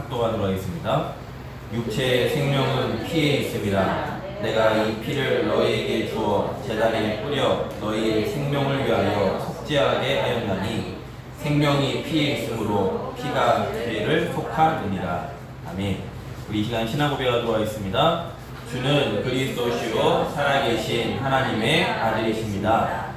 합독하도록 하겠습니다. 육체의 생명은 피에 있음이라. 내가 이 피를 너희에게 주어 제단에 뿌려 너희의 생명을 위하여 속죄하게 하였나니 생명이 피에 있으므로 피가 죄를 속하느니라. 아멘. 우리 이 시간 신앙 고백하도록 하겠습니다. 주는 그리스도시요 살아계신 하나님의 아들이십니다.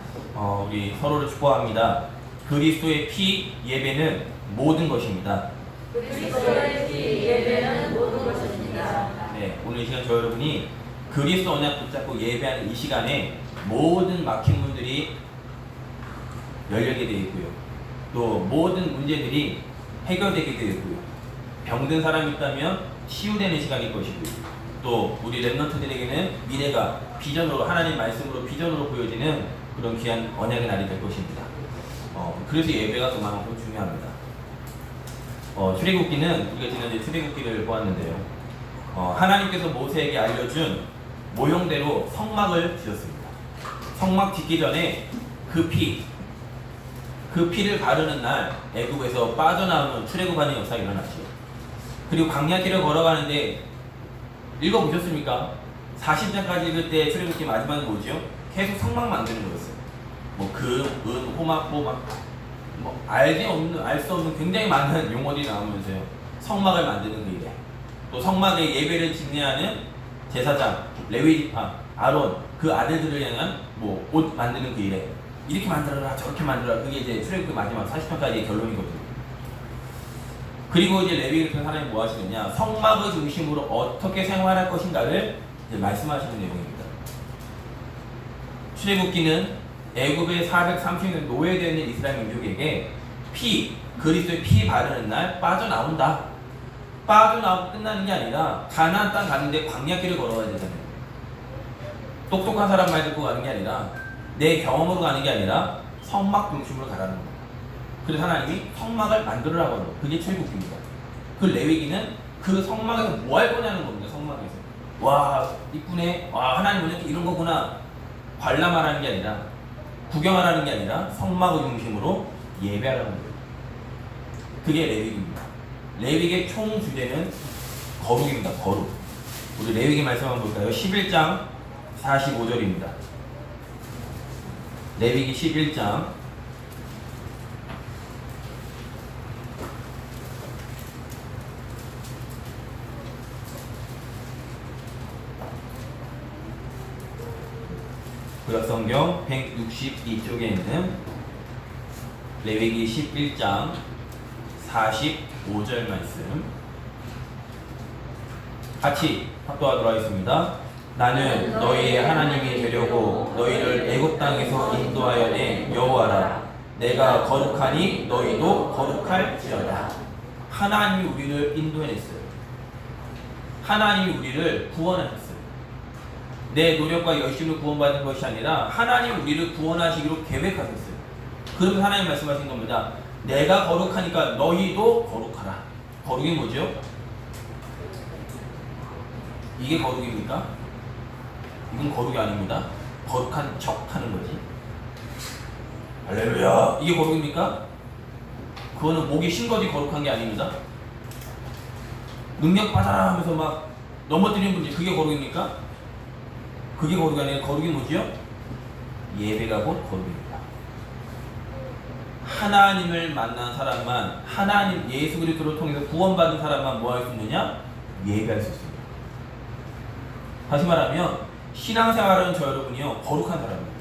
우리 서로를 축복합니다. 그리스도의 피 예배는 모든 것입니다. 그리스도의 피 예배는 모든 것입니다. 네, 오늘 이 시간 저 여러분이 그리스도 언약 붙잡고 예배하는 이 시간에 모든 막힌 문들이 열리게 되어 있고요. 또 모든 문제들이 해결되게 되어 있고요. 병든 사람이 있다면 치유되는 시간일 것이고요. 또 우리 랩런트들에게는 미래가 비전으로 하나님 말씀으로 비전으로 보여지는 그런 귀한 언약의 날이 될 것입니다. 그래서 예배가 그만큼 중요합니다. 출애굽기는 우리가 지난주에 출애굽기를 보았는데요. 하나님께서 모세에게 알려준 모형대로 성막을 지었습니다. 성막 짓기 전에 그 피를 바르는 날 애굽에서 빠져나오는 출애굽하는 역사가 일어났죠. 그리고 광야길을 걸어가는데 읽어보셨습니까? 40장까지 그때 출애굽기 마지막에 뭐죠? 계속 성막 만드는 거였어요. 뭐 금, 은, 호막, 알 수 없는 굉장히 많은 용어들이 나오면서요. 성막을 만드는 그 일에 또 성막의 예배를 집례하는 제사장, 레위지파, 아론 그 아들들을 향한 옷 만드는 그 일에 이렇게 만들어라 저렇게 만들어라 그게 이제 출애굽기 마지막 40편까지의 결론이거든요. 그리고 이제 레위를 통해 하나님 뭐 하시느냐 성막의 중심으로 어떻게 생활할 것인가를 이제 말씀하시는 내용입니다. 출애굽기는 애굽의 430년 노예되어 있는 이스라엘 민족에게 그리스도의 피 바르는 날 빠져나온다. 빠져나오고 끝나는 게 아니라 가나안 땅 가는데 광야길을 걸어가야 되잖아요. 똑똑한 사람 말 듣고 가는 게 아니라 내 경험으로 가는 게 아니라 성막 중심으로 가라는 겁니다. 그래서 하나님이 성막을 만들으라고 하는 거예요. 그게 출애굽기입니다. 그 레위기는 그 성막에서 뭐 할 거냐는 겁니다. 성막에서 와 이쁘네, 와 하나님 오늘 이런 거구나 관람하라는 게 아니라 구경하라는 게 아니라 성막을 중심으로 예배하라는 거예요. 그게 레위기입니다. 레위기의 총 주제는 거룩입니다. 거룩. 우리 레위기 말씀 한번 볼까요? 11장 45절입니다. 레위기 11장 구약성경 162쪽에 있는 레위기 11장 45절 말씀 같이 합독하도록 하겠습니다. 나는 너희의 하나님이 되려고 너희를 애굽 땅에서 인도하여 낸 여호와라. 내가 거룩하니 너희도 거룩할지어다. 하나님이 우리를 인도해냈어요. 하나님이 우리를 구원하셨어요. 내 노력과 열심으로 구원받은 것이 아니라 하나님이 우리를 구원하시기로 계획하셨어요. 그러면서 하나님 말씀하신 겁니다. 내가 거룩하니까 너희도 거룩하라. 거룩이 뭐죠? 이게 거룩입니까? 이건 거룩이 아닙니다. 거룩한 척 하는 거지. 할렐루야. 이게 거룩입니까? 그거는 목이 쉰 거지 거룩한 게 아닙니다. 능력 받아라 하면서 막 넘어뜨리는 분들 그게 거룩입니까? 그게 거룩이 아니라 거룩이 뭐지요? 예배가 곧 거룩입니다. 하나님을 만난 사람만, 하나님 예수 그리스도를 통해서 구원받은 사람만 뭐 할 수 있느냐? 예배할 수 있습니다. 다시 말하면 신앙생활은 저 여러분이요 거룩한 사람입니다.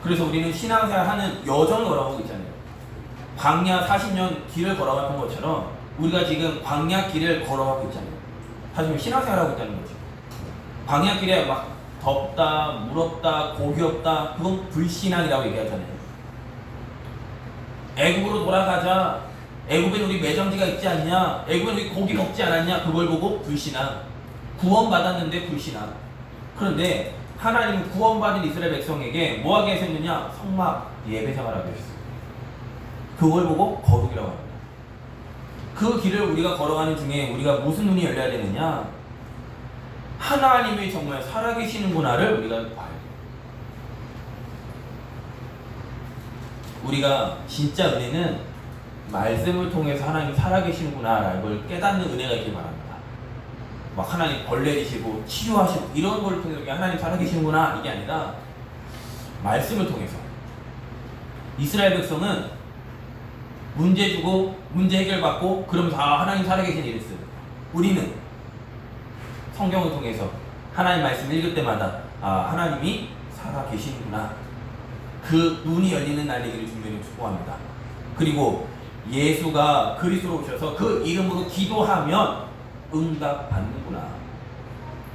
그래서 우리는 신앙생활 하는 여정을 걸어가고 있잖아요. 광야 40년 길을 걸어가는 것처럼 우리가 지금 광야 길을 걸어가고 있잖아요. 사실 신앙생활하고 있다는 거죠. 광야 길에 막 덥다, 무럽다, 고기 없다 그건 불신앙이라고 얘기하잖아요. 애굽으로 돌아가자. 애굽에 우리 매장지가 있지 않냐? 애굽에 우리 고기 먹지 않았냐? 그걸 보고 불신앙. 구원받았는데 불신앙. 그런데 하나님은 구원받은 이스라엘 백성에게 뭐하게 하셨느냐? 성막 예배 생활하게 하셨어요. 그걸 보고 거룩이라고 합니다. 그 길을 우리가 걸어가는 중에 우리가 무슨 눈이 열려야 되느냐? 하나님이 정말 살아계시는구나를 우리가 봐야 돼요. 우리가 진짜 은혜는 말씀을 통해서 하나님이 살아계시는구나라는 걸 깨닫는 은혜가 있길 바랍니다. 막 하나님 벌 내리시고 치유하시고 이런 걸 통해서 하나님 살아계시는구나 이게 아니라 말씀을 통해서. 이스라엘 백성은 문제 주고 문제 해결받고 그러면서 하나님 살아계신 이랬어요. 우리는 성경을 통해서 하나님 말씀 읽을 때마다 하나님이 살아계시는구나, 그 눈이 열리는 날 되기를 주님을 축복합니다. 그리고 예수가 그리스도로 오셔서 그 이름으로 기도하면 응답받는구나,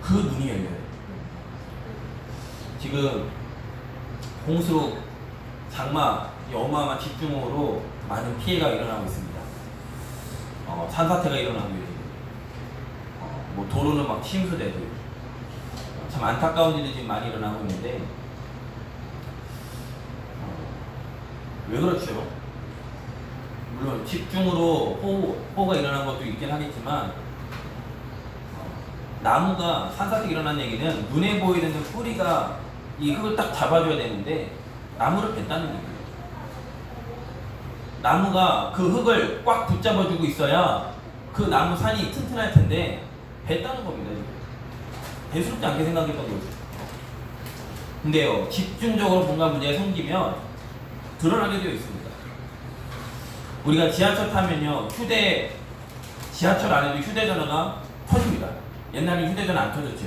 그 눈이 열려요. 지금 홍수, 장마, 어마어마한 집중호우로 많은 피해가 일어나고 있습니다. 산사태가 일어나고 있고, 뭐 도로는 막 침수되고, 참 안타까운 일이 지금 많이 일어나고 있는데, 왜 그렇죠? 물론 집중으로 호우가 일어난 것도 있긴 하겠지만, 나무가 산사태가 일어난 얘기는 눈에 보이는 그 뿌리가 이 흙을 딱 잡아줘야 되는데 나무를 뱉다는 얘기예요. 나무가 그 흙을 꽉 붙잡아주고 있어야 그 나무 산이 튼튼할 텐데 뱉다는 겁니다. 대수롭지 않게 생각했던 거죠. 근데요, 집중적으로 뭔가 문제가 생기면 드러나게 되어 있습니다. 우리가 지하철 타면요, 지하철 안에도 휴대전화가 터집니다. 옛날에 휴대전화 안 터졌죠.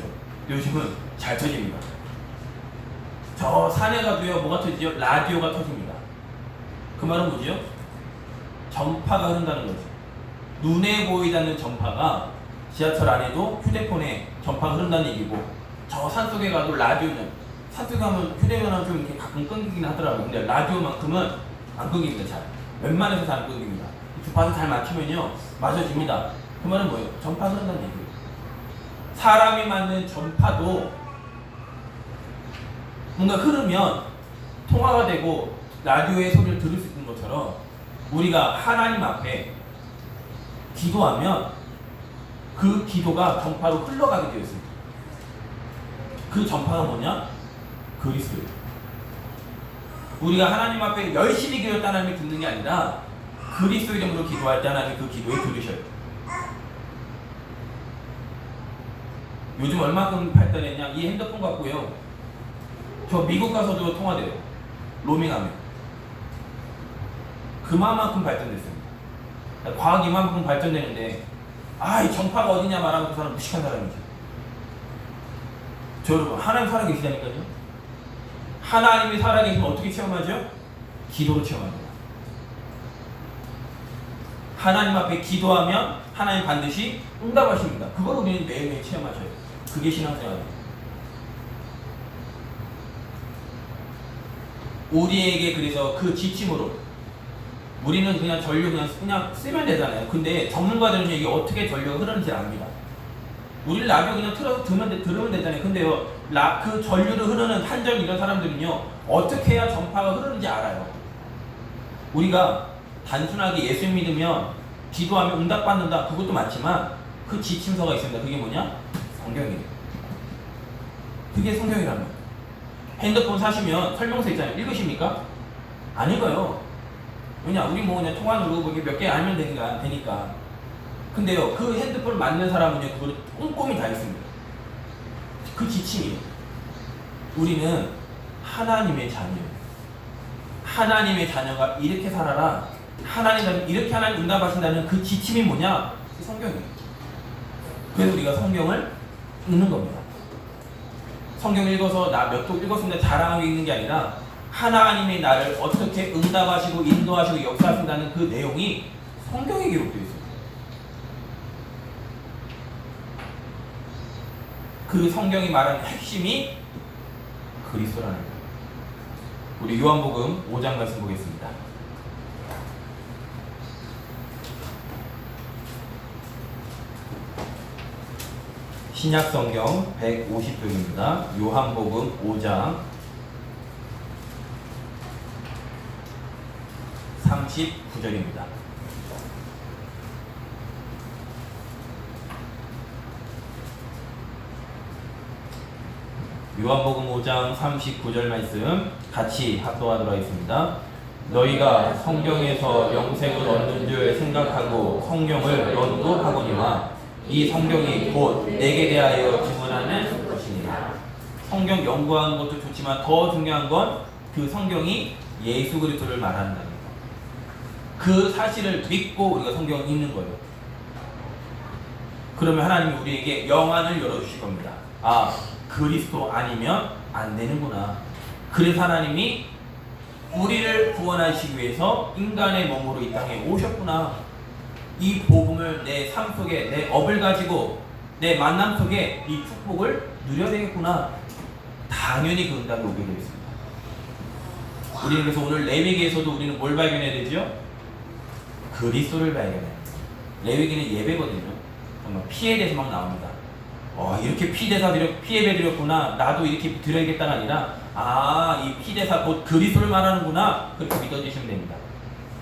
요즘은 잘 터집니다. 저 산에 가도요, 뭐가 터지죠? 라디오가 터집니다. 그 말은 뭐죠? 전파가 흐른다는 거죠. 눈에 보이지 않는 전파가 지하철 안에도 휴대폰에 전파가 흐른다는 얘기고, 저 산속에 가도 라디오는, 산속에 가면 휴대전화 좀 이렇게 가끔 끊기긴 하더라고요. 근데 라디오만큼은 안 끊깁니다. 잘. 웬만해서 잘 안 끊깁니다. 주파수 잘 맞추면요, 맞아집니다. 그 말은 뭐예요? 전파 흐른다는 얘기예요. 사람이 맞는 전파도 뭔가 흐르면 통화가 되고 라디오의 소리를 들을 수 있는 것처럼, 우리가 하나님 앞에 기도하면 그 기도가 전파로 흘러가게 되어 있습니다. 그 전파가 뭐냐? 그리스도예요. 우리가 하나님 앞에 열심히 기도할 때 하나님이 듣는 게 아니라 그리스도 이름으로 기도할 때 하나님이 그 기도에 들으셔요. 요즘 얼마큼 발달했냐? 이 핸드폰 갖고요, 저 미국 가서도 통화돼요. 로밍하면. 그만큼 발전됐습니다. 과학이 이만큼 발전되는데, 이 전파가 어디냐 말하면 그 사람 무식한 사람이죠. 저 여러분, 하나님 살아계시다니까요. 하나님이 살아계시면 어떻게 체험하죠? 기도로 체험합니다. 하나님 앞에 기도하면 하나님 반드시 응답하십니다. 그걸 우리는 매일매일 체험하셔요. 그게 신앙생활이에요. 우리에게 그래서 그 지침으로, 우리는 그냥 전류 그냥 쓰면 되잖아요. 근데 전문가들은 이게 어떻게 전류가 흐르는지 압니다. 우리 라디오 그냥 틀어서 들으면 되잖아요. 근데요, 그 전류를 흐르는 한전 이런 사람들은요, 어떻게 해야 전파가 흐르는지 알아요. 우리가 단순하게 예수 믿으면 기도하면 응답받는다, 그것도 맞지만 그 지침서가 있습니다. 그게 뭐냐? 성경이에요. 그게 성경이라면. 핸드폰 사시면 설명서 있잖아요. 읽으십니까? 안 읽어요. 왜냐? 우리 뭐 그냥 통화 누르고 몇 개 알면 되니까. 근데요, 그 핸드폰을 만든 사람은요, 그걸 꼼꼼히 다 있습니다. 그 지침이에요. 우리는 하나님의 자녀예요. 하나님의 자녀가 이렇게 살아라, 하나님 이렇게 하나님 응답하신다는 그 지침이 뭐냐? 그 성경이에요. 그래서 우리가 성경을 읽는 겁니다. 성경 읽어서 나 몇 쪽 읽었습니다 자랑하고 읽는 게 아니라, 하나님의 나를 어떻게 응답하시고 인도하시고 역사하신다는 그 내용이 성경에 기록되어 있습니다. 그 성경이 말하는 핵심이 그리스도라는 거예요. 우리 요한복음 5장 말씀 보겠습니다. 신약성경 150쪽입니다. 요한복음 5장 39절입니다. 요한복음 5장 39절 말씀 같이 합독하도록 하겠습니다. 너희가 성경에서 영생을 얻는 줄 생각하고 성경을 연구하거니와 이 성경이 곧 내게 대하여 증언하는 것이니라. 성경 연구하는 것도 좋지만 더 중요한 건 그 성경이 예수 그리스도를 말한다는 거. 그 사실을 믿고 우리가 성경을 읽는 거예요. 그러면 하나님이 우리에게 영안을 열어주실 겁니다. 아, 그리스도 아니면 안 되는구나. 그래서 하나님이 우리를 구원하시기 위해서 인간의 몸으로 이 땅에 오셨구나. 이 복음을 내 삶 속에, 내 업을 가지고 내 만남 속에 이 축복을 누려야 되겠구나. 당연히 그 응답이 오게 되어 있습니다. 우리는 그래서 오늘 레위기에서도 우리는 뭘 발견해야 되죠? 그리스도를 발견해요. 레위기는 예배거든요. 정말 피에 대해서 막 나옵니다. 이렇게 피대사 피예배 드렸구나. 나도 이렇게 드려야겠다가 아니라 이 피대사 곧 그리스도를 말하는구나. 그렇게 믿어주시면 됩니다.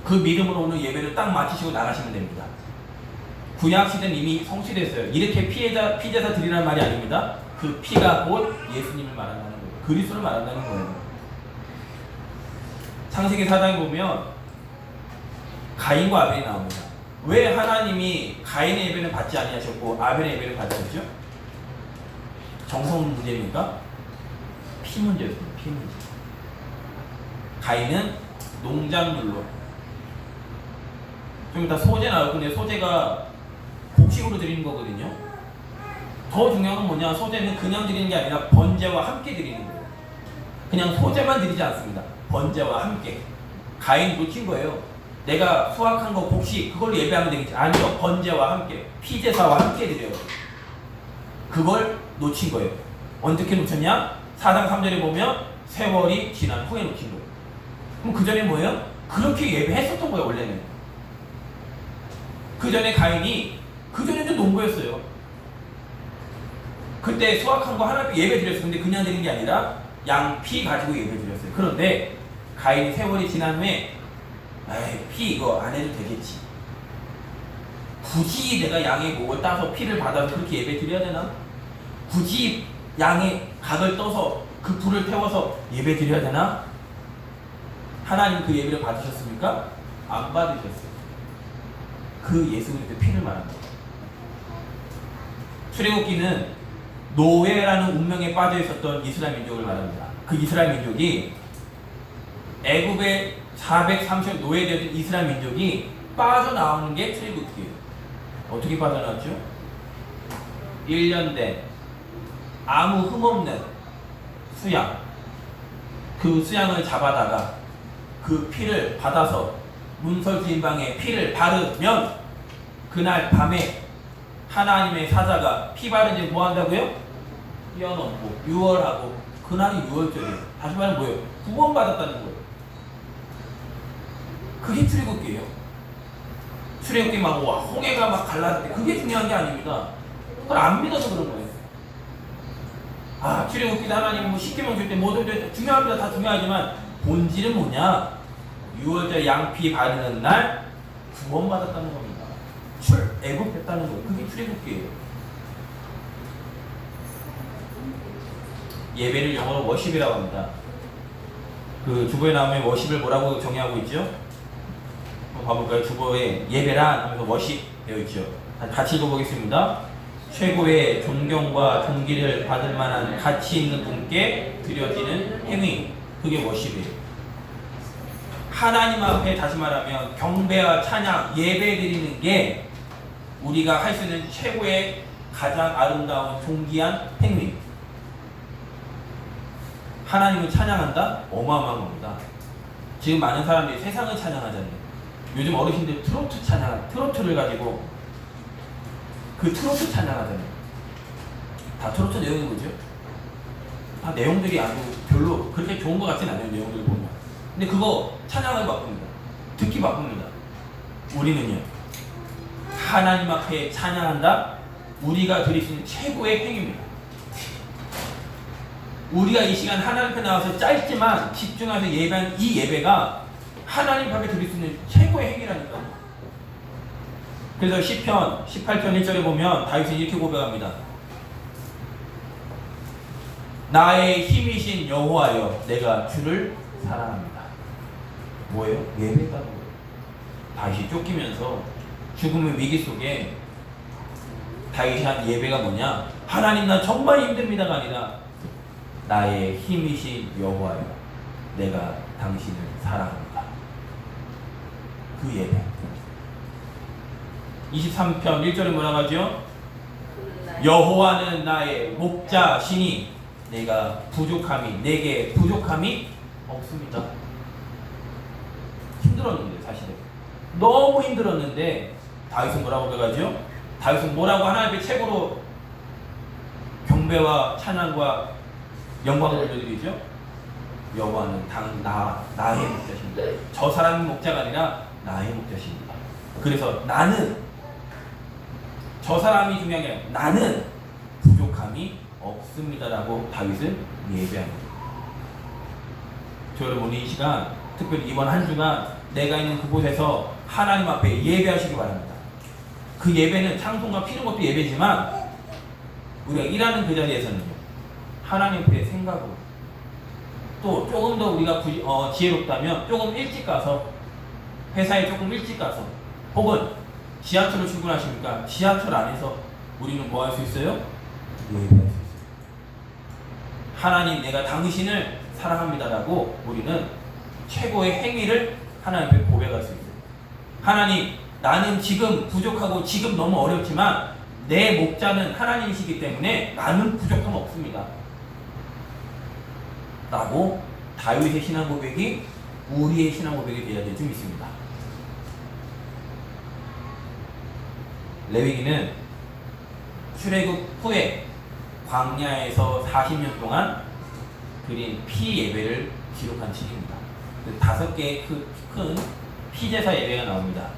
그 믿음으로 오늘 예배를 딱 마치시고 나가시면 됩니다. 구약시대는 이미 성취됐어요. 이렇게 피대사 드리라는 말이 아닙니다. 그 피가 곧 예수님을 말한다는 거예요. 그리스도를 말한다는 거예요. 창세기 4장에 보면 가인과 아벨이 나옵니다. 왜 하나님이 가인의 예배는 받지 아니하셨고 아벨의 예배를 받으셨죠? 정성 문제입니까? 피 문제였습니다. 피 문제. 가인은 농작물로. 좀 이따 소재 나올 건데 소재가 곡식으로 드리는 거거든요. 더 중요한 건 뭐냐? 소재는 그냥 드리는 게 아니라 번제와 함께 드리는 거예요. 그냥 소재만 드리지 않습니다. 번제와 함께. 가인 놓친 거예요. 내가 수확한 거 곡식 그걸로 예배하면 되겠지. 아니요. 번제와 함께 피제사와 함께 드려요. 그걸 놓친 거예요. 어떻게 놓쳤냐? 4장 3절에 보면 세월이 지난 후에 놓친 거예요. 그럼 그 전에 뭐예요? 그렇게 예배했었던 거예요. 원래는. 그 전에 가인이 그 전에도 농부였어요. 그때 수확한 거 하나님 예배 드렸어요. 근데 그냥 드린 게 아니라 양 피 가지고 예배 드렸어요. 그런데 가인이 세월이 지난 후에 피 이거 안 해도 되겠지. 굳이 내가 양의 목을 따서 피를 받아서 그렇게 예배 드려야 되나? 굳이 양의 각을 떠서 그 불을 태워서 예배 드려야 되나? 하나님 그 예배를 받으셨습니까? 안 받으셨어요. 그 예수 그리스도의 피를 말하는 거예요. 출애굽기는 노예라는 운명에 빠져 있었던 이스라엘 민족을 말합니다. 그 이스라엘 민족이 애굽에 430년 노예되었던 이스라엘 민족이 빠져나오는 게 출애굽기예요. 어떻게 빠져나왔죠? 1년 된 아무 흠없는 수양, 그 수양을 잡아다가 그 피를 받아서 문설주인방에 피를 바르면 그날 밤에 하나님의 사자가 피 바른 지 뭐 한다고요? 뛰어넘고 유월하고 그날이 유월절이에요. 다시 말하면 뭐예요? 구원받았다는 거예요. 그게 출애굽기예요. 출애굽기 막 홍해가 막 갈라질 때 그게 중요한 게 아닙니다. 그걸 안 믿어서 그런 거예요. 출애굽기도 하나님 십계명 줄 때 뭐든 중요합니다. 다 중요하지만 본질은 뭐냐? 유월절 양피 바르는 날 구원받았다는 겁니다. 출애굽했다는 거예요. 그게 출애굽기예요. 예배를 영어로 워십이라고 합니다. 그 주보에 나오면 워십을 뭐라고 정의하고 있죠? 한번 봐볼까요? 주보에 예배란 하면서 워십 되어 있죠. 같이 읽어보겠습니다. 최고의 존경과 존귀를 받을 만한 가치 있는 분께 드려지는 행위, 그게 워십이에요. 하나님 앞에 다시 말하면 경배와 찬양, 예배 드리는 게 우리가 할 수 있는 최고의 가장 아름다운 존귀한 행위. 하나님을 찬양한다? 어마어마한 겁니다. 지금 많은 사람들이 세상을 찬양하잖아요. 요즘 어르신들 트로트를 가지고 그 트로트 찬양하잖아요. 다 트로트 내용이 뭐죠? 다 내용들이 아주 별로 그렇게 좋은 것 같진 않아요. 내용들을 보면. 근데 그거 찬양을 바꿉니다. 듣기 바꿉니다. 우리는요, 하나님 앞에 찬양한다? 우리가 드릴 수 있는 최고의 행위입니다. 우리가 이 시간 하나님 앞에 나와서 짧지만 집중해서 예배한 이 예배가 하나님 앞에 드릴 수 있는 최고의 행위라니까요. 그래서 시편 18편 1절에 보면 다윗은 이렇게 고백합니다. 나의 힘이신 여호와여, 내가 주를 사랑합니다. 뭐예요? 예배했다는 거예요. 다윗이 쫓기면서 죽음의 위기 속에 다윗이 한 예배가 뭐냐? 하나님 나 정말 힘듭니다가 아니라 나의 힘이신 여호와여 내가 당신을 사랑합니다. 그 예배. 23편 1절에 뭐라고 하죠? 여호와는 나의 목자시니 내가 내게 부족함이 없습니다. 힘들었는데 사실은 너무 힘들었는데 다윗은 뭐라고 그래가지고 다윗은 뭐라고 하나님 앞에 최고로 경배와 찬양과 영광을 올려드리죠? 여호와는 나의 목자십니다. 저 사람의 목자가 아니라 나의 목자십니다. 그래서 나는 저 사람이 중요한 게 아니라 나는 부족함이 없습니다라고 다윗은 예배합니다. 저 여러분 이 시간 특별히 이번 한 주간 내가 있는 그곳에서 하나님 앞에 예배하시기 바랍니다. 그 예배는 찬송과 피는 것도 예배지만 우리가 일하는 그 자리에서는요 하나님 앞에 생각으로 또 조금 더 우리가 지혜롭다면 조금 일찍 가서 회사에 조금 일찍 가서 혹은 지하철로 출근하십니까? 지하철 안에서 우리는 뭐 할 수 있어요? 예배할 수 있어요. 하나님 내가 당신을 사랑합니다라고 우리는 최고의 행위를 하나님 앞에 고백할 수 있어요. 하나님 나는 지금 부족하고 지금 너무 어렵지만 내 목자는 하나님이시기 때문에 나는 부족함 없습니다 라고 다윗의 신앙 고백이 우리의 신앙 고백이 되어야 될 줄 믿습니다. 레위기는 출애굽 후에 광야에서 40년 동안 드린 피 예배를 기록한 책입니다. 5개의 큰 피제사 예배가 나옵니다.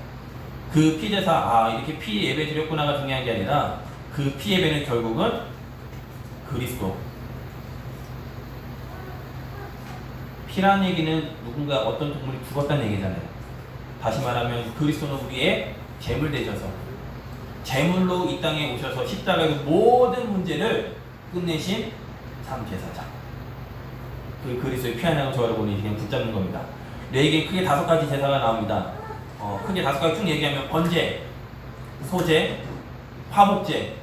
그 피제사 이렇게 피 예배 드렸구나가 중요한 게 아니라 그 피 예배는 결국은 그리스도. 피라는 얘기는 누군가 어떤 동물이 죽었다는 얘기잖아요. 다시 말하면 그리스도는 우리의 제물 되셔서 제물로 이 땅에 오셔서 십자가에서 모든 문제를 끝내신 참 제사장. 그 그리스도의 피 하나가 저 여러분이 그냥 붙잡는 겁니다. 레위기에 크게 5가지 제사가 나옵니다. 크게 5가지 쭉 얘기하면 번제, 소제, 화목제,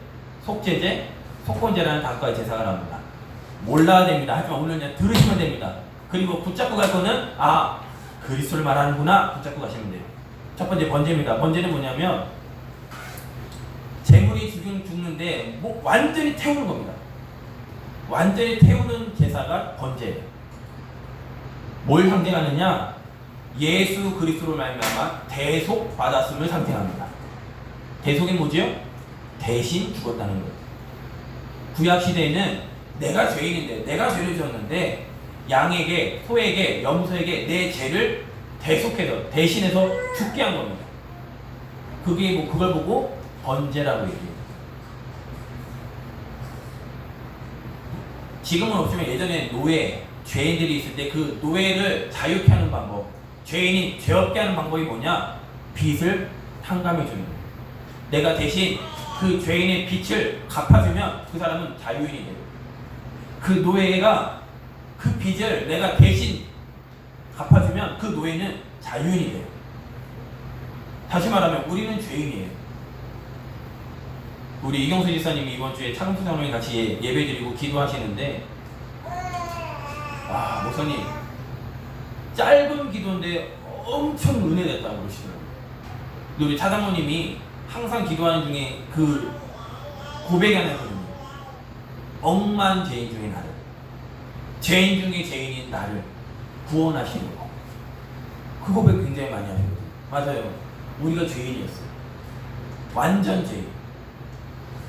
속제제, 속건제라는 5가지 제사가 나옵니다. 몰라야 됩니다. 하지만 오늘 그냥 들으시면 됩니다. 그리고 붙잡고 갈 거는 그리스도를 말하는구나 붙잡고 가시면 돼요. 첫 번째 번제입니다. 번제는 뭐냐면 재물이 죽는데 완전히 태우는 겁니다. 완전히 태우는 제사가 번제예요. 뭘 상징하느냐? 예수 그리스도로 말미암아 대속 받았음을 상징합니다. 대속이 뭐지요? 대신 죽었다는 거예요. 구약 시대에는 내가 죄인인데 내가 죄를 지었는데 양에게, 소에게, 염소에게 내 죄를 대속해서 대신해서 죽게 한 겁니다. 그걸 보고 번제라고 얘기해요. 지금은 없지만 예전에 노예, 죄인들이 있을 때 그 노예를 자유케 하는 방법, 죄인이 죄 없게 하는 방법이 뭐냐? 빚을 탕감해 주는 거예요. 내가 대신 그 죄인의 빚을 갚아주면 그 사람은 자유인이 돼요. 그 노예가 그 빚을 내가 대신 갚아주면 그 노예는 자유인이 돼요. 다시 말하면 우리는 죄인이에요. 우리 이경수 지사님이 이번 주에 차금수 장로님 같이 예배드리고 기도하시는데 목사님 짧은 기도인데 엄청 은혜됐다고 그러시더라고요. 우리 차 장로님이 항상 기도하는 중에 그 고백이 하나 있거든요. 억만 죄인 중에 나를, 죄인 중에 죄인인 나를 구원하시는 거. 그 고백 굉장히 많이 하거든요. 맞아요. 우리가 죄인이었어요. 완전 죄인.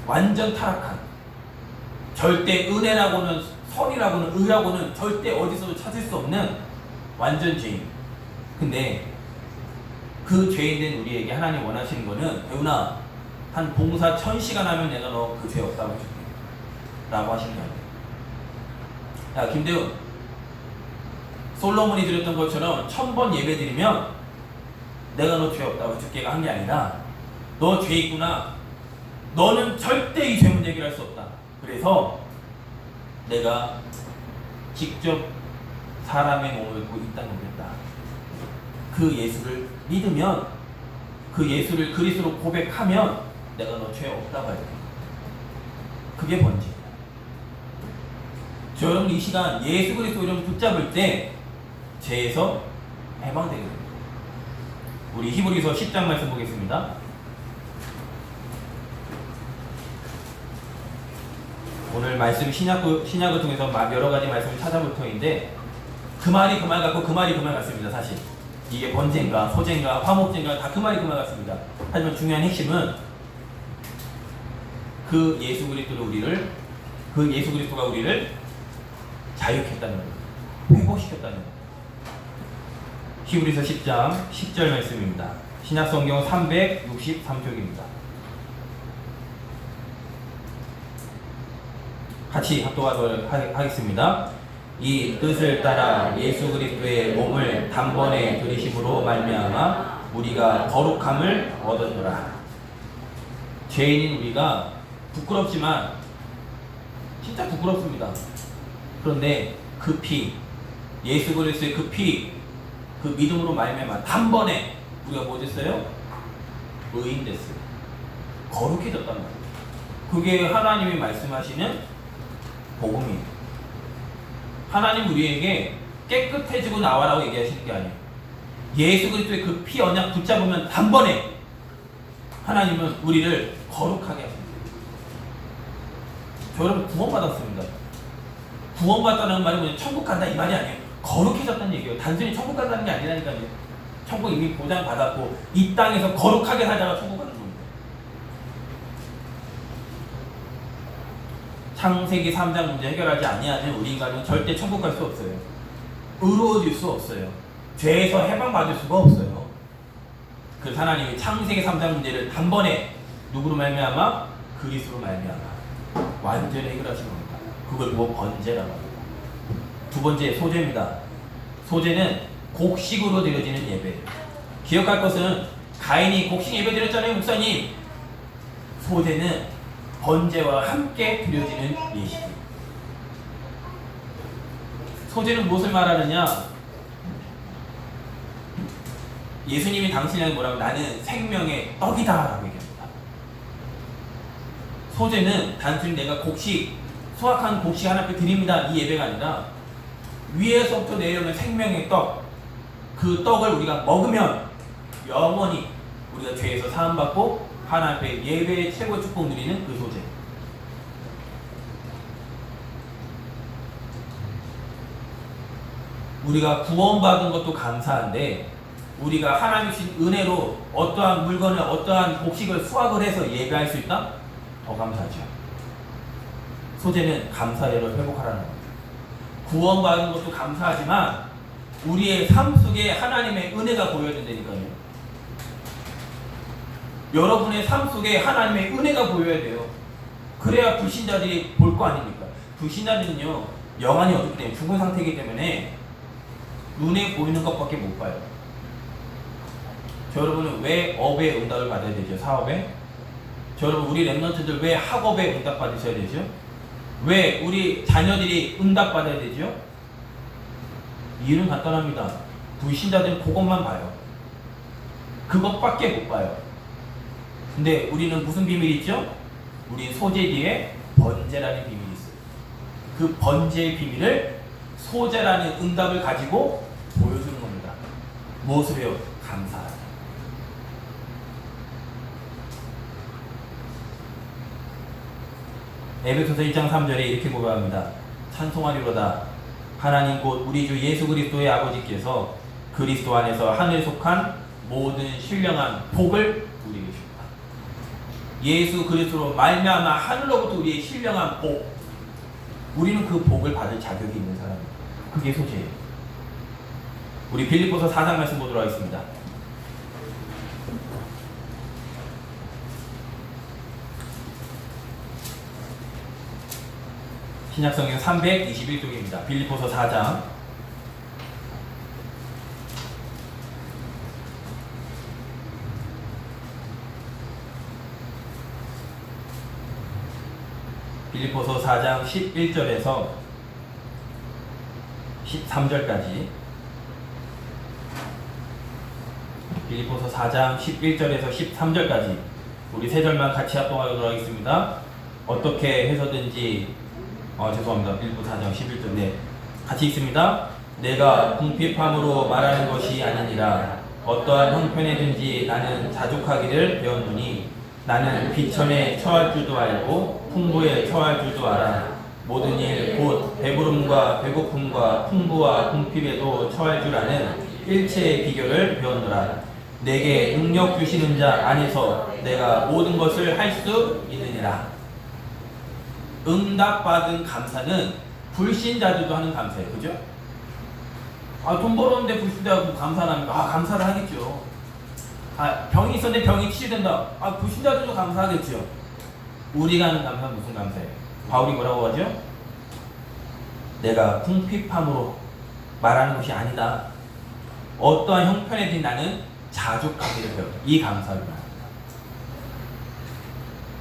완전 타락한. 절대 은혜라고는, 선이라고는, 의라고는 절대 어디서도 찾을 수 없는 완전 죄인. 근데 그 죄인된 우리에게 하나님 원하시는 거는, 배우나 한 봉사 1000시간 하면 내가 너 그 죄 없다고 해줄게 라고 하시는 게 아니에요. 야 김대훈, 솔로몬이 드렸던 것처럼 1000번 예배 드리면 내가 너 죄 없다고 해줄게가 한 게 아니라, 너 죄 있구나, 너는 절대 이 죄 문제 해결할 수 없다, 그래서 내가 직접 사람의 몸을 입고 이 땅에 오겠다. 그 예수를 믿으면, 그 예수를 그리스도로 고백하면 내가 너 죄 없다고 할 때, 그게 번제예요. 저 여러분 이 시간 예수 그리스도 이름 붙잡을 때 죄에서 해방되게 됩니다. 우리 히브리서 10장 말씀 보겠습니다. 오늘 말씀 신약을 통해서 여러 가지 말씀을 찾아볼 터인데, 그 말이 그 말 같고 그 말이 그 말 같습니다. 사실 이게 번제인가 소제인가 화목제인가 다 그 말이 그 말 같습니다. 하지만 중요한 핵심은 그 예수 그리스도가 우리를 자유했다는 것, 회복시켰다는 것. 히브리서 10장 10절 말씀입니다. 신약성경 363쪽입니다. 같이 합독하도록 하겠습니다. 이 뜻을 따라 예수 그리스도의 몸을 단번에 들이심으로 말미암아 우리가 거룩함을 얻었노라. 죄인인 우리가 부끄럽지만 진짜 부끄럽습니다. 그런데 그 피, 예수 그리스도의 그 피, 그 믿음으로 말미암아 단번에 우리가 뭐 됐어요? 의인 됐어요. 거룩해졌단 말이에요. 그게 하나님이 말씀하시는 복음이에요. 하나님 우리에게 깨끗해지고 나와라고 얘기하시는 게 아니에요. 예수 그리스도의 그 피 언약 붙잡으면 단번에 하나님은 우리를 거룩하게 하십니다. 저 여러분 구원받았습니다. 구원받았다는 말이 뭐냐? 천국 간다 이 말이 아니에요. 거룩해졌다는 얘기예요. 단순히 천국 간다는 게 아니라니까요. 천국 이미 보장받았고 이 땅에서 거룩하게 살다가 천국 가는 겁니다. 창세기 3장 문제 해결하지 아니하면 우리 인간은 절대 천국 갈 수 없어요. 의로워질 수 없어요. 죄에서 해방받을 수가 없어요. 그래서 하나님이 창세기 3장 문제를 단번에 누구로 말미암아? 그리스도로 말미암아 완전히 해결하신 겁니다. 그걸 뭐 번제라고 합니다. 두 번째 소제입니다. 소제는 곡식으로 드려지는 예배예요. 기억할 것은 가인이 곡식 예배 드렸잖아요, 목사님. 소제는 번제와 함께 드려지는 예식이에요. 소제는 무엇을 말하느냐? 예수님이 당신에게 뭐라고? 나는 생명의 떡이다 라고 얘기합니다. 소제는 단순히 내가 수확한 곡식 하나씩 드립니다 이 예배가 아니라 위에서부터 내려오는 생명의 떡, 그 떡을 우리가 먹으면 영원히 우리가 죄에서 사함받고 하나님 앞에 예배의 최고의 축복 누리는 그 소제. 우리가 구원받은 것도 감사한데 우리가 하나님 주신 은혜로 어떠한 물건을 어떠한 곡식을 수확을 해서 예배할 수 있다? 더 감사하죠. 소제는 감사를 회복하라는 겁니다. 구원받은 것도 감사하지만 우리의 삶 속에 하나님의 은혜가 보여야 된다니까요. 여러분의 삶 속에 하나님의 은혜가 보여야 돼요. 그래야 불신자들이 볼 거 아닙니까? 불신자들은요 영안이 어둡기 때문에 죽은 상태이기 때문에 눈에 보이는 것밖에 못 봐요. 저 여러분은 왜 업에 응답을 받아야 되죠? 사업에? 저 여러분 우리 랩런트들 왜 학업에 응답 받으셔야 되죠? 왜 우리 자녀들이 응답 받아야 되죠? 이유는 간단합니다. 불신자들은 그것만 봐요. 그것밖에 못 봐요. 근데 우리는 무슨 비밀이 있죠? 우리 소제 뒤에 번제라는 비밀이 있어요. 그 번제의 비밀을 소제라는 응답을 가지고 보여주는 겁니다. 무엇을요? 감사하다. 에베소서 1장 3절에 이렇게 고백합니다. 찬송하리로다. 하나님 곧 우리 주 예수 그리스도의 아버지께서 그리스도 안에서 하늘에 속한 모든 신령한 복을 우리에게 주셨다. 예수 그리스도로 말미암아 하늘로부터 우리의 신령한 복, 우리는 그 복을 받을 자격이 있는 사람입니다. 그게 소재예요. 우리 빌립보서 4장 말씀 보도록 하겠습니다. 신약성경 321쪽입니다. 빌립보서 4장 빌립보서 4장 11절에서 13절까지 빌립보서 4장 11절에서 13절까지 우리 세 절만 같이 합동하도록 하겠습니다. 어떻게 해서든지 죄송합니다. 빌립보 4장 11절 네 같이 있습니다. 내가 궁핍함으로 말하는 것이 아니니라. 어떠한 형편에든지 나는 자족하기를 배웠노니 나는 비천에 처할 줄도 알고 풍부에 처할 줄도 알아. 모든 일 곧 배부름과 배고픔과 풍부와 궁핍에도 처할 줄 아는 일체의 비결을 배웠노라. 내게 능력 주시는 자 안에서 내가 모든 것을 할 수 있느니라. 응답받은 감사는 불신자들도 하는 감사예요. 그죠? 돈 벌었는데 불신자하고 감사합니까? 감사를 하겠죠. 병이 있었는데 병이 치유된다. 불신자들도 감사하겠죠. 우리가 하는 감사는 무슨 감사예요? 바울이 뭐라고 하죠? 내가 궁핍함으로 말하는 것이 아니다. 어떠한 형편에든 나는 자족하기를 배워. 이 감사를 말합니다.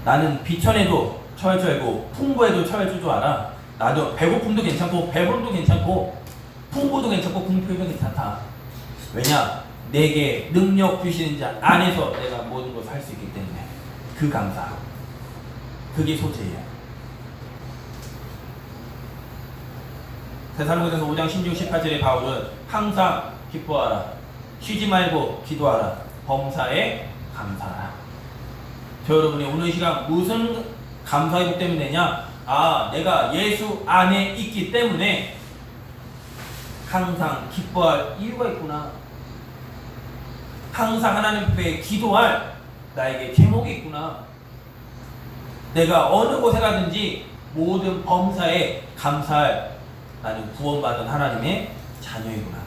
나는 비천에도 처할 줄 알고 풍부에도 처할 줄도 알아. 나도 배고픔도 괜찮고 배부름도 괜찮고 풍부도 괜찮고 궁핍도 괜찮다. 왜냐? 내게 능력 주시는 자 안에서 내가 모든 것을 할 수 있기 때문에 그 감사. 그게 소재예요. 데살로니가서 5장 16, 18절에 바울은 항상 기뻐하라. 쉬지 말고 기도하라. 범사에 감사하라. 저 여러분이 오늘 시간 무슨 감사 회복 때문에냐? 내가 예수 안에 있기 때문에 항상 기뻐할 이유가 있구나. 항상 하나님 앞에 기도할 나에게 제목이 있구나. 내가 어느 곳에 가든지 모든 범사에 감사할 나는 구원받은 하나님의 자녀이구나.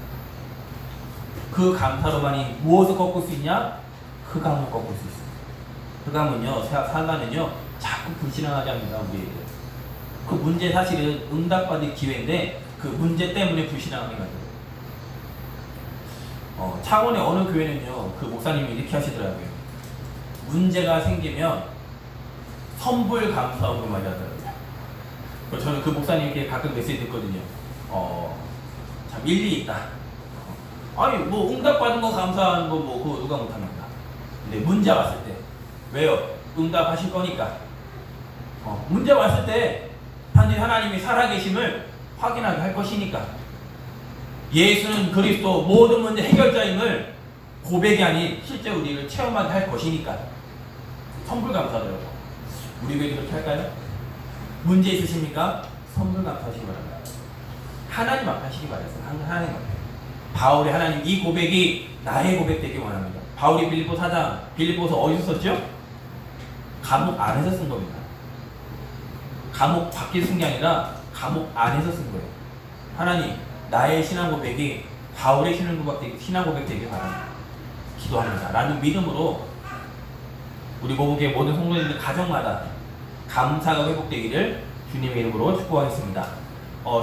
그 감사로만이 무엇을 꺾을 수 있냐? 흑암을 꺾을 수 있어요. 흑암은요, 사단은요, 자꾸 불신앙하게 합니다, 우리에게. 그 문제 사실은 응답받을 기회인데, 그 문제 때문에 불신앙하게 가요. 창원의 어느 교회는요, 그 목사님이 이렇게 하시더라고요. 문제가 생기면 선불 감사하고 많이 하더라고요. 저는 그 목사님께 가끔 메시지 듣거든요. 참 일리 있다. 응답받은 거 감사하는 거 그거 누가 못합니까? 근데 문제 왔을 때 왜요? 응답하실 거니까. 문제 왔을 때 단지 하나님이 살아계심을 확인하게 할 것이니까. 예수는 그리스도 모든 문제 해결자임을 고백이 아닌 실제 우리를 체험하게 할 것이니까. 선불 감사하더라고요. 우리 왜 그렇게 할까요? 문제 있으십니까? 선불 감사하시기 바랍니다. 하나님 앞에 하시기 바랍니다. 하나님 앞에. 바울의 하나님 이 고백이 나의 고백 되길 원합니다. 바울이 빌립보 4장 빌립보서 어디서 썼죠? 감옥 안에서 쓴 겁니다. 감옥 밖에 쓴 게 아니라 감옥 안에서 쓴 거예요. 하나님 나의 신앙 고백이 바울의 신앙 고백 되길 바랍니다. 기도합니다. 라는 믿음으로 우리 모국의 모든 성도님들 가정마다 감사가 회복되기를 주님의 이름으로 축복하겠습니다.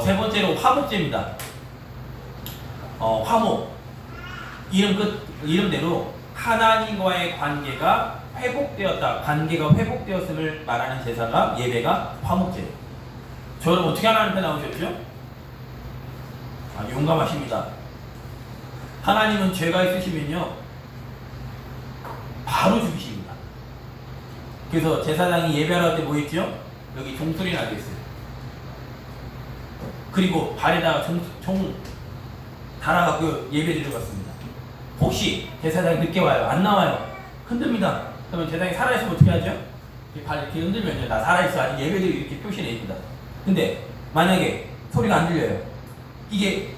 세 번째로 화목제입니다. 화목 이름대로 하나님과의 관계가 회복되었다. 관계가 회복되었음을 말하는 제사가 예배가 화목제예요. 저 여러분 어떻게 하나님께 나오셨죠? 용감하십니다. 하나님은 죄가 있으시면요 바로 죽이십니다. 그래서 제사장이 예배하러 할 때 뭐 했죠? 여기 종소리 나게 했어요. 그리고 발에다가 종 달아갖고 예배 드리러 갔습니다. 혹시 제사장이 늦게 와요? 안 나와요? 흔듭니다. 그러면 제사장이 살아있으면 어떻게 하죠? 발 이렇게 흔들면요 나 살아있어. 아니 예배드리고 이렇게 표시해줍니다. 근데 만약에 소리가 안 들려요. 이게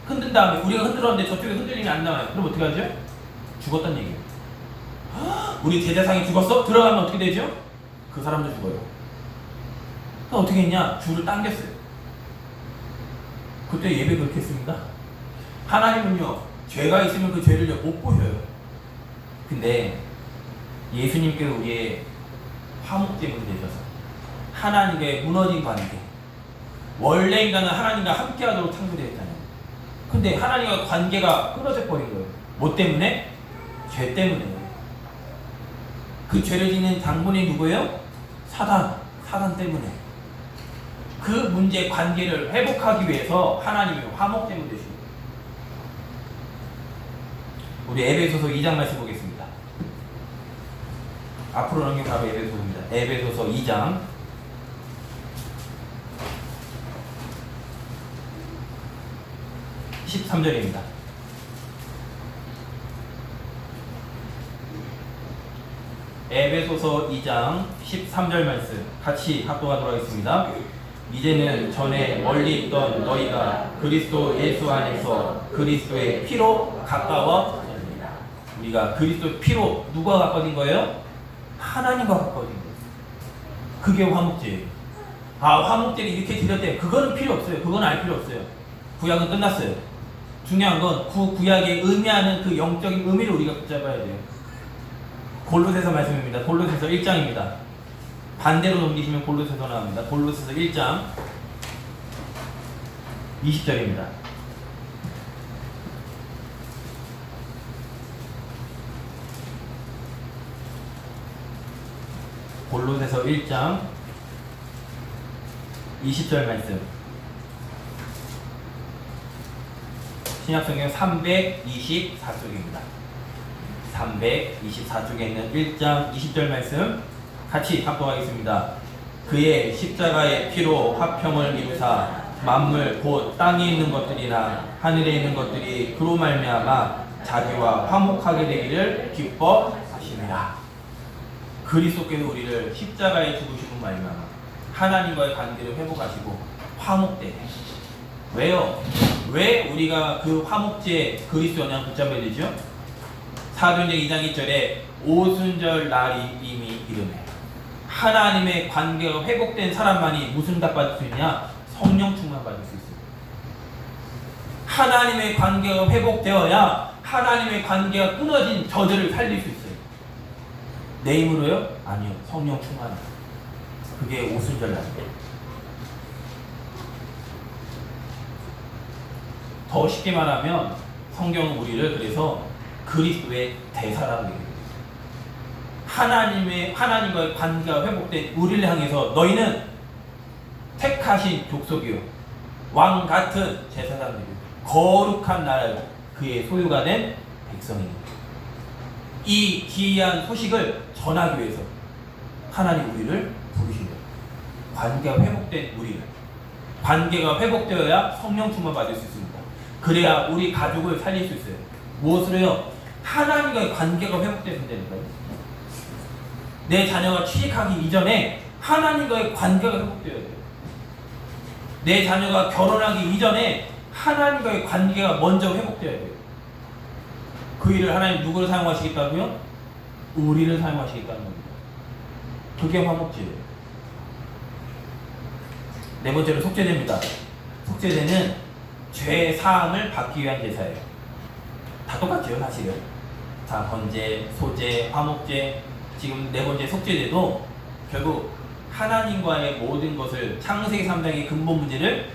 흔든 다음에 우리가 흔들었는데 저쪽에 흔들리면 안 나와요. 그럼 어떻게 하죠? 죽었단 얘기예요. 우리 제사장이 죽었어? 들어가면 어떻게 되죠? 그 사람도 죽어요. 그럼 어떻게 했냐? 줄을 당겼어요. 그때 예배 그렇게 했습니다. 하나님은요 죄가 있으면 그 죄를 못 보셔요. 근데 예수님께서 우리의 화목제물이 되셔서 하나님의 무너진 관계, 원래 인간은 하나님과 함께하도록 창조되어 있잖아요. 근데 하나님과 관계가 끊어져 버린 거예요. 뭐 때문에? 죄 때문에. 그 죄를 짓는 장본이 누구예요? 사단 때문에. 그 문제 관계를 회복하기 위해서 하나님이 화목제물 되십니다. 우리 에베소서 2장 말씀 보겠습니다. 앞으로 넘겨 바로 에베소서입니다. 에베소서 2장 13절입니다. 에베소서 2장 13절 말씀 같이 합독하도록 하겠습니다. 이제는 전에 멀리 있던 너희가 그리스도 예수 안에서 그리스도의 피로 가까워졌습니다. 우리가 그리스도의 피로 누가 가까워진 거예요? 하나님과 가까워진 거예요. 그게 화목제예요. 화목제를 이렇게 드렸대. 그거는 필요 없어요. 그건 알 필요 없어요. 구약은 끝났어요. 중요한 건 구약에 의미하는 그 영적인 의미를 우리가 붙잡아야 돼요. 골로새서 말씀입니다. 골로새서 1장입니다. 반대로 넘기시면 골로새서 나옵니다. 골로새서 1장 20절입니다. 골로새서 1장 20절 말씀. 신약성경 324쪽입니다. 324쪽에 있는 1장 20절 말씀 같이 합독하겠습니다. 그의 십자가의 피로 화평을 이루사 만물 곧 땅에 있는 것들이나 하늘에 있는 것들이 그로 말미암아 자기와 화목하게 되기를 기뻐하시니라. 그리스도께서 우리를 십자가에 죽으시는 말미암아 하나님과의 관계를 회복하시고 화목되게. 왜요? 왜 우리가 그 화목제에 그리스도 영향 붙잡아야 되죠? 사도행전 2장 1절에 오순절 날이 이미 이르네. 하나님의 관계가 회복된 사람만이 무슨 답 받을 수 있냐? 성령 충만 받을 수 있어요. 하나님의 관계가 회복되어야 하나님의 관계가 끊어진 저들을 살릴 수 있어요. 내 힘으로요? 아니요. 성령 충만. 그게 오순절 날이에요. 더 쉽게 말하면 성경은 우리를 그래서 그리스도의 대사라고 얘기해요. 하나님과의 관계가 회복된 우리를 향해서 너희는 택하신 족속이요 왕 같은 제사장들이요 거룩한 나라요 그의 소유가 된 백성입니다. 이 기이한 소식을 전하기 위해서 하나님 우리를 부르신 거예요. 관계가 회복된 우리를. 관계가 회복되어야 성령 충만 받을 수 있습니다. 그래야 우리 가족을 살릴 수 있어요. 무엇으로요? 하나님과의 관계가 회복된다니까요. 내 자녀가 취직하기 이전에 하나님과의 관계가 회복되어야 돼요. 내 자녀가 결혼하기 이전에 하나님과의 관계가 먼저 회복되어야 돼요. 그 일을 하나님 누구를 사용하시겠다고요? 우리를 사용하시겠다는 겁니다. 그게 화목제예요. 네 번째로 속죄제입니다. 속죄제는 죄 사함을 받기 위한 제사예요. 다 똑같죠, 사실은. 자, 번제, 소제, 화목제, 지금 네 번째 속죄제도 결국 하나님과의 모든 것을 창세기 3장의 근본 문제를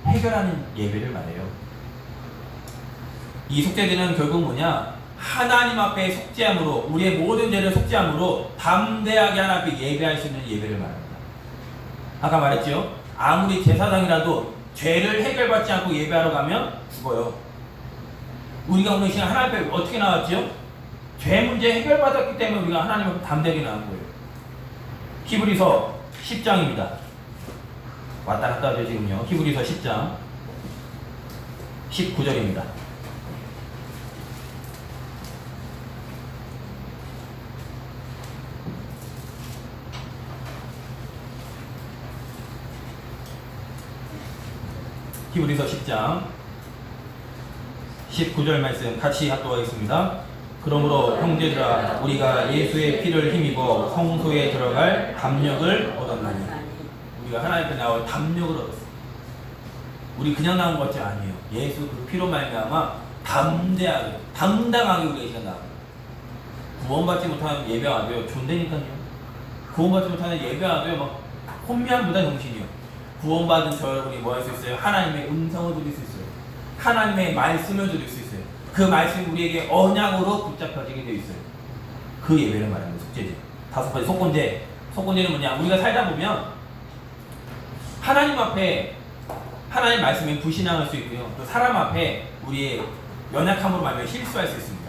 해결하는 예배를 말해요. 이 속죄제는 결국 뭐냐? 하나님 앞에 속죄함으로, 우리의 모든 죄를 속죄함으로 담대하게 하나님 앞에 예배할 수 있는 예배를 말합니다. 아까 말했죠? 아무리 제사장이라도 죄를 해결받지 않고 예배하러 가면 죽어요. 우리가 오늘 시간 하나님 앞에 어떻게 나왔죠? 죄 문제 해결받았기 때문에 우리가 하나님 앞에 담대하게 나온 거예요. 히브리서 10장입니다. 왔다 갔다 하죠 지금요. 히브리서 10장 19절입니다. 히브리서 10장 19절 말씀 같이 합독하겠습니다. 그러므로 형제들아 우리가 예수의 피를 힘입어 성소에 들어갈 담력을 얻었나니. 우리가 하나님 앞에 나올 담력을 얻었어요. 우리 그냥 나온 것이 아니에요. 예수 그 피로 말미암아 담대하게 당당하게 우리가 이제 나와요. 구원받지 못하는 예배 와도요 존대니까요. 구원받지 못하는 예배 와도요 막 혼미함보다 정신이요. 구원받은 저 여러분이 뭐 할 수 있어요? 하나님의 음성을 들을 수 있어요. 하나님의 말씀을 들을 수 있어요. 그 말씀이 우리에게 언약으로 붙잡혀지게 되어 있어요. 그 예배를 말하는 속죄제. 다섯 번째 속건제. 속건제는 뭐냐? 우리가 살다 보면 하나님 앞에 하나님 말씀에 불신앙할 수 있고요. 또 사람 앞에 우리의 연약함으로 말하면 실수할 수 있습니다.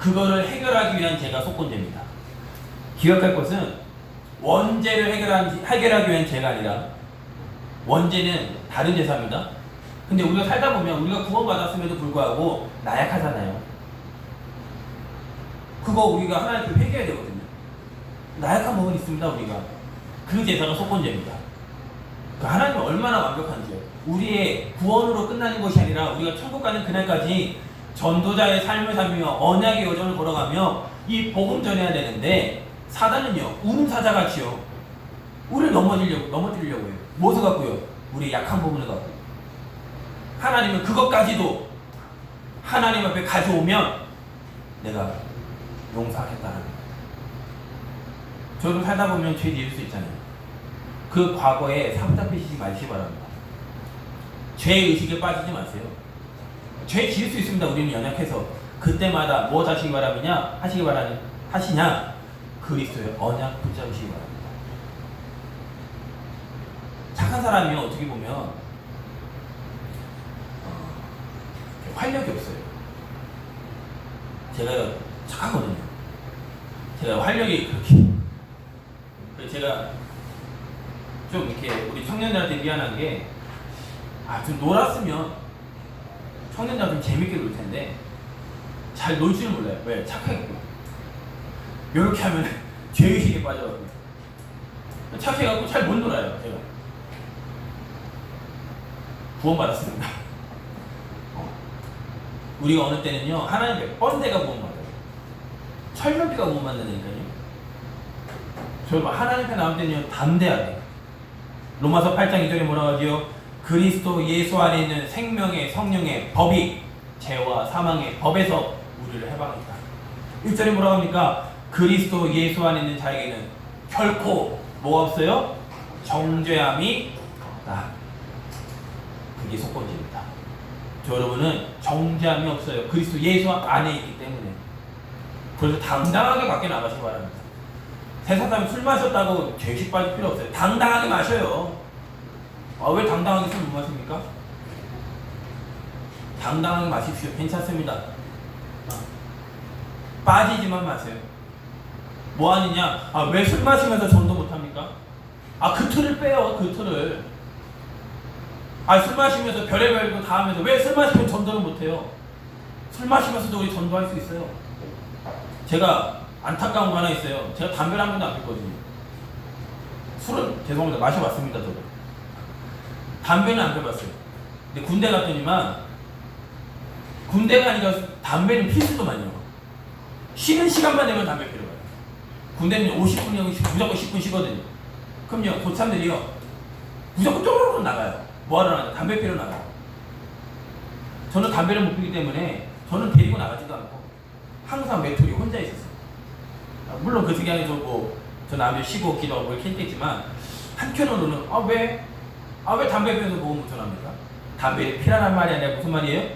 그거를 해결하기 위한 죄가 속건죄입니다. 기억할 것은 원죄를 해결하기 위한 죄가 아니라 원죄는 다른 죄사입니다. 근데 우리가 살다 보면 우리가 구원받았음에도 불구하고 나약하잖아요. 그거 우리가 하나님께 회개해야 되거든요. 나약한 부분이 있습니다. 우리가 그 제사가 속건죄입니다. 그 하나님이 얼마나 완벽한지요. 우리의 구원으로 끝나는 것이 아니라 우리가 천국 가는 그날까지 전도자의 삶을 살며 언약의 여정을 걸어가며 이 복음 전해야 되는데 사단은요 우문사자같이요 우리를 넘어뜨리려고 해요. 무엇을 갖고요? 우리의 약한 부분을 갖고. 하나님은 그것까지도 하나님 앞에 가져오면 내가 용서하겠다는 거예요. 저도 살다 보면 죄 지을 수 있잖아요. 그 과거에 사부잡히시지 마시기 바랍니다. 죄의식에 빠지지 마세요. 죄 지을 수 있습니다. 우리는 연약해서. 그때마다 무엇 하시기 하시냐? 그리스도의 언약 붙잡으시기 바랍니다. 착한 사람이 어떻게 보면 활력이 없어요. 제가 착하거든요. 제가 활력이 그렇게. 그래서 제가 좀 이렇게 우리 청년들한테 미안한 게, 좀 놀았으면 청년들 좀 재밌게 놀 텐데 잘 놀 줄 몰라요. 왜? 착해갖고. 이렇게 하면 죄의식에 빠져가지고 착해갖고 잘 못 놀아요. 제가 구원받았습니다. 우리가 어느 때는요 하나님께 뻔데가 구원받아요. 철면피가 구원받는다니까요. 저 하나님 앞에 나올 때는요 담대해야 돼요. 로마서 8장 2절에 뭐라고 하지요? 그리스도 예수 안에 있는 생명의 성령의 법이 죄와 사망의 법에서 우리를 해방했다. 1절에 뭐라고 합니까? 그리스도 예수 안에 있는 자에게는 결코 뭐가 없어요? 정죄함이 없다. 그게 속건죄입니다. 저 여러분은 정죄함이 없어요. 그리스도 예수 안에 있기 때문에. 그래서 당당하게 밖에 나가시기 바랍니다. 세상 사람이 술 마셨다고 죄식 빠질 필요 없어요. 당당하게 마셔요. 왜 당당하게 술 못 마십니까? 당당하게 마십시오. 괜찮습니다. 빠지지만 마세요. 뭐 하느냐? 왜 술 마시면서 전도 못합니까? 그 틀을 빼요. 그 틀을. 술 마시면서 별의별 거 다 하면서 왜 술 마시면 전도를 못해요? 술 마시면서도 우리 전도할 수 있어요. 제가 안타까운 거 하나 있어요. 제가 담배를 한 번도 안 폈거든요. 술은 죄송합니다. 마셔봤습니다. 저도. 담배는 안 펴봤어요. 근데 군대 갔더니만 군대가 아니라 담배는 필수도만요. 쉬는 시간만 되면 담배 피러 가요. 군대는 50분이면 무조건 10분 쉬거든요. 그럼요 고참들이요 무조건 쪼르르 나가요. 뭐하러 나가요? 담배 피러 나가요. 저는 담배를 못 피기 때문에 저는 데리고 나가지도 않고 항상 외톨이 혼자 있었어요. 물론 그 시간에 저 남들 쉬고 기도하고 이렇게 했겠지만 한편으로는 왜 담배 피워서 보험 못전합니까? 담배를 피라는 말이 아니라 무슨 말이에요?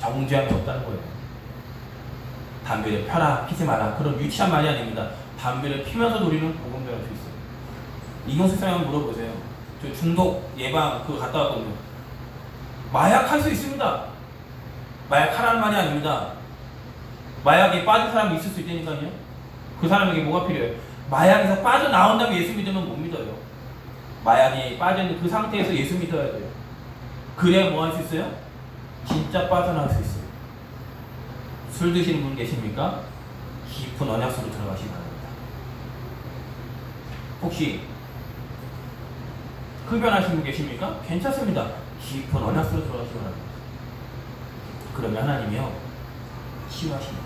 정죄함이 없다는 거예요. 담배를 펴라 피지 마라 그런 유치한 말이 아닙니다. 담배를 피면서도 우리는 복음 전할 수 있어요. 이경수 선생님 한번 물어보세요. 저 중독 예방 그거 갔다 왔거든요. 마약 할 수 있습니다. 마약 하라는 말이 아닙니다. 마약에 빠진 사람이 있을 수 있다니까요. 그 사람에게 뭐가 필요해요? 마약에서 빠져나온다면 예수 믿으면 못 믿어요. 마약에 빠져있는 그 상태에서 예수 믿어야 돼요. 그래야 뭐 할 수 있어요? 진짜 빠져나올 수 있어요. 술 드시는 분 계십니까? 깊은 언약 속으로 들어가시기 바랍니다. 혹시 흡연하시는 분 계십니까? 괜찮습니다. 깊은 언약 속으로 들어가시기 바랍니다. 그러면 하나님이요 치유하십니다.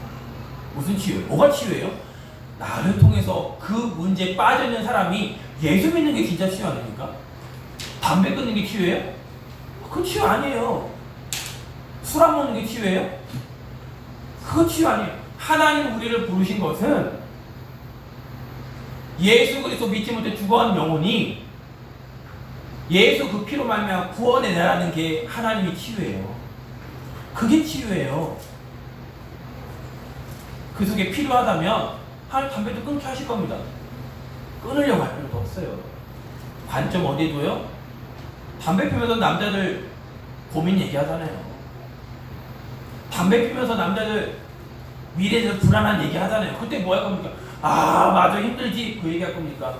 무슨 치유예요? 뭐가 치유예요? 나를 통해서 그 문제에 빠져있는 사람이 예수 믿는 게 진짜 치유 아닙니까? 담배 끊는 게 치유예요? 그건 치유 아니에요. 술 안 먹는 게 치유예요? 그거 치유 아니에요. 하나님 우리를 부르신 것은 예수 그리스도 믿지 못해 죽어가는 영혼이 예수 그 피로 말미암아 구원해내라는 게 하나님의 치유예요. 그게 치유예요. 그 속에 필요하다면 하나님 담배도 끊게 하실 겁니다. 끊으려고 할 필요도 없어요. 관점 어디에 둬요? 담배 피면서 남자들 고민 얘기하잖아요. 담배 피면서 남자들 미래에 대해서 불안한 얘기 하잖아요. 그때 뭐 할 겁니까? 아 맞아 힘들지 그 얘기 할 겁니까?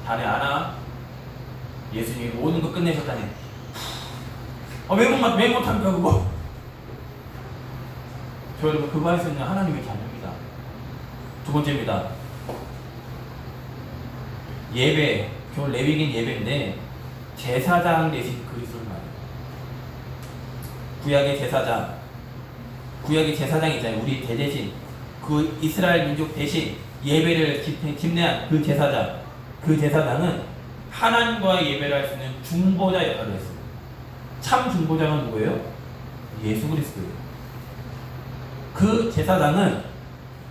자네 아나? 예수님이 모든 거 끝내셨다니. 왜 못합니까 그거? 저 여러분 그거 할 수 있는 하나님의 자녀입니다. 두 번째입니다. 예배, 겨울 레위기는 예배인데 제사장 대신 그리스도를 말해요. 구약의 제사장 있잖아요. 우리 대대신 그 이스라엘 민족 대신 예배를 집례한 그 제사장은 하나님과의 예배를 할 수 있는 중보자 역할을 했어요. 참 중보자는 누구예요? 예수 그리스도예요. 그 제사장은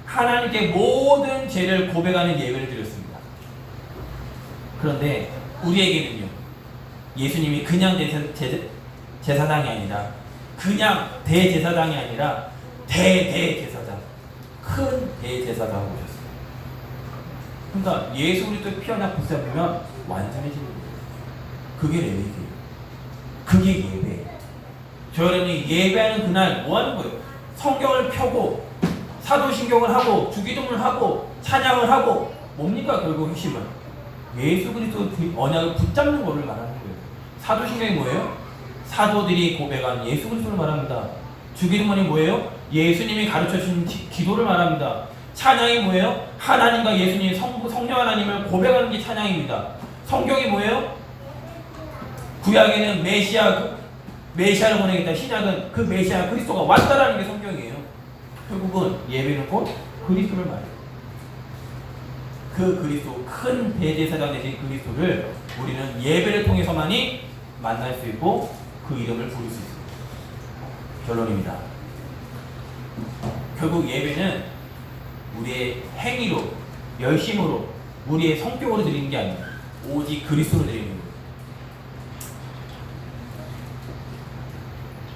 하나님께 모든 죄를 고백하는 예배를 드렸습니다. 그런데 우리에게는요, 예수님이 그냥 제사장이 아니라 그냥 대제사장이 아니라 대제사장, 큰 대제사장을 오셨어요. 그러니까 예수 그리스도 피 하나 붙잡으면 완전해지는 거예요. 그게 레위기예요. 그게 예배예요. 저 여러분이 예배하는 그날 뭐 하는 거예요? 성경을 펴고 사도신경을 하고 주기도문을 하고 찬양을 하고 뭡니까 결국 핵심은? 예수 그리스도 언약을 붙잡는 것을 말하는 거예요. 사도신경이 뭐예요? 사도들이 고백한 예수 그리스도를 말합니다. 주기도문이 뭐예요? 예수님이 가르쳐주신 기도를 말합니다. 찬양이 뭐예요? 하나님과 예수님 성령 하나님을 고백하는 게 찬양입니다. 성경이 뭐예요? 구약에는 메시아를 보내겠다. 신약은 그 메시아 그리스도가 왔다라는 게 성경이에요. 결국은 예배는 곧 그리스도를 말해요. 그 그리스도, 큰 대제사장 되신 그리스도를 우리는 예배를 통해서만이 만날 수 있고 그 이름을 부를 수 있습니다. 결론입니다. 결국 예배는 우리의 행위로, 열심으로, 우리의 성격으로 드리는 게 아니에요. 오직 그리스도로 드리는 거예요.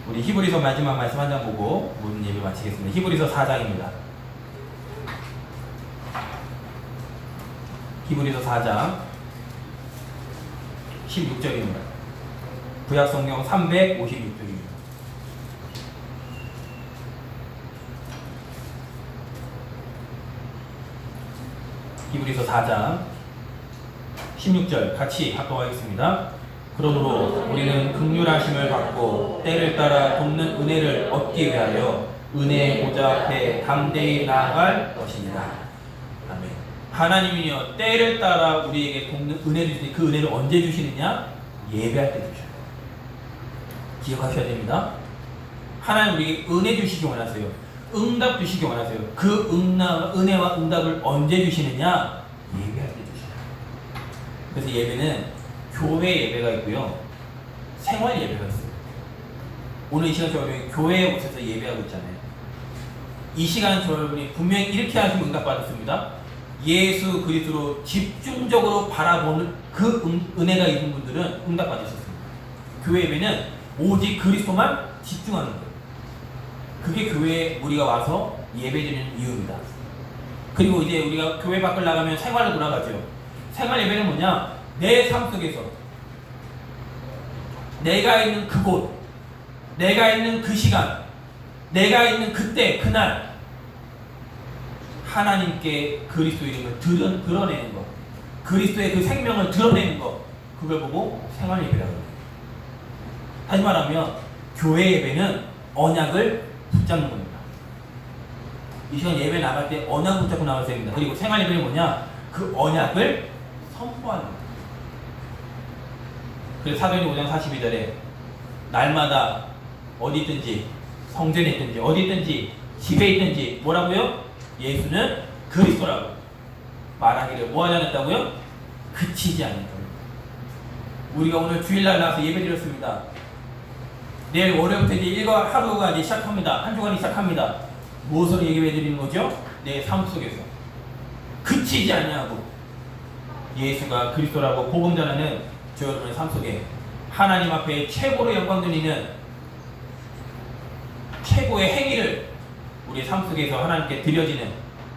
우리 히브리서 마지막 말씀 한 장 보고 모든 예배 마치겠습니다. 히브리서 4장입니다. 히브리서 4장 16절입니다. 구약성경 356쪽입니다. 히브리서 4장 16절 같이 합독하겠습니다. 그러므로 우리는 긍휼하심을 받고 때를 따라 돕는 은혜를 얻기 위하여 은혜의 보좌 앞에 담대히 나아갈 것입니다. 아멘. 하나님이요 때를 따라 우리에게 돕는 은혜를 주시니 그 은혜를 언제 주시느냐? 예배할 때 주셔요. 기억하셔야 됩니다. 하나님 우리에게 은혜 주시기 원하세요. 응답 주시기 원하세요. 그 은혜와 응답을 언제 주시느냐? 예배할 때 주셔요. 그래서 예배는 교회 예배가 있고요, 생활 예배가 있어요. 오늘 이 시간 저희는 교회에 오셔서 예배하고 있잖아요. 이 시간 저희는 분명히 이렇게 하시면 응답받았습니다. 예수 그리스도로 집중적으로 바라보는 그 은혜가 있는 분들은 응답받으셨습니다. 교회 예배는 오직 그리스도만 집중하는 거예요. 그게 교회에 우리가 와서 예배드리는 이유입니다. 그리고 이제 우리가 교회 밖을 나가면 생활로 돌아가죠. 생활 예배는 뭐냐? 내 삶 속에서 내가 있는 그곳, 내가 있는 그 시간, 내가 있는 그때, 그날 하나님께 그리스도 이름을 드러내는 것, 그리스도의 그 생명을 드러내는 것, 그걸 보고 생활 예배라고 해요. 다시 말하면 교회 예배는 언약을 붙잡는 겁니다. 이 시간 예배 나갈 때 언약 붙잡고 나가야 됩니다. 그리고 생활 예배는 뭐냐? 그 언약을 선포하는 거예요. 그래서 사도행전 5장 42절에 날마다 어디 있든지, 성전에 있든지, 어디 있든지, 집에 있든지 뭐라고요? 예수는 그리스도라고 말하기를 뭐 하지 않았다고요? 그치지 않았다고. 우리가 오늘 주일날 나와서 예배 드렸습니다. 내일 월요일부터 이제 일과 하루가 이제 시작합니다. 한 주간이 시작합니다. 무엇으로 예배 드리는 거죠? 내 삶 속에서 그치지 않냐고 예수가 그리스도라고 복음 전하는 저 여러분의 삶 속에 하나님 앞에 최고로 영광 드리는 최고의 행위를 우리 삶 속에서 하나님께 드려지는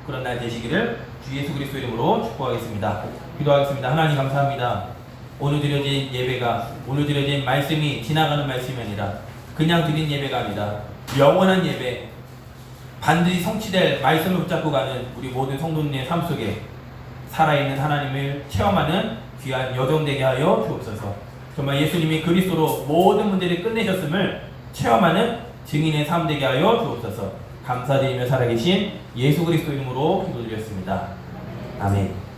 그런 날 되시기를 주 예수 그리스도 이름으로 축복하겠습니다. 기도하겠습니다. 하나님 감사합니다. 오늘 드려진 예배가, 오늘 드려진 말씀이 지나가는 말씀이 아니라 그냥 드린 예배가 아니라 영원한 예배, 반드시 성취될 말씀을 붙잡고 가는 우리 모든 성도님의 삶 속에 살아있는 하나님을 체험하는 귀한 여정 되게 하여 주옵소서. 정말 예수님이 그리스도로 모든 문제를 끝내셨음을 체험하는 증인의 삶 되게 하여 주옵소서. 감사드리며 살아계신 예수 그리스도 이름으로 기도드렸습니다. 아멘.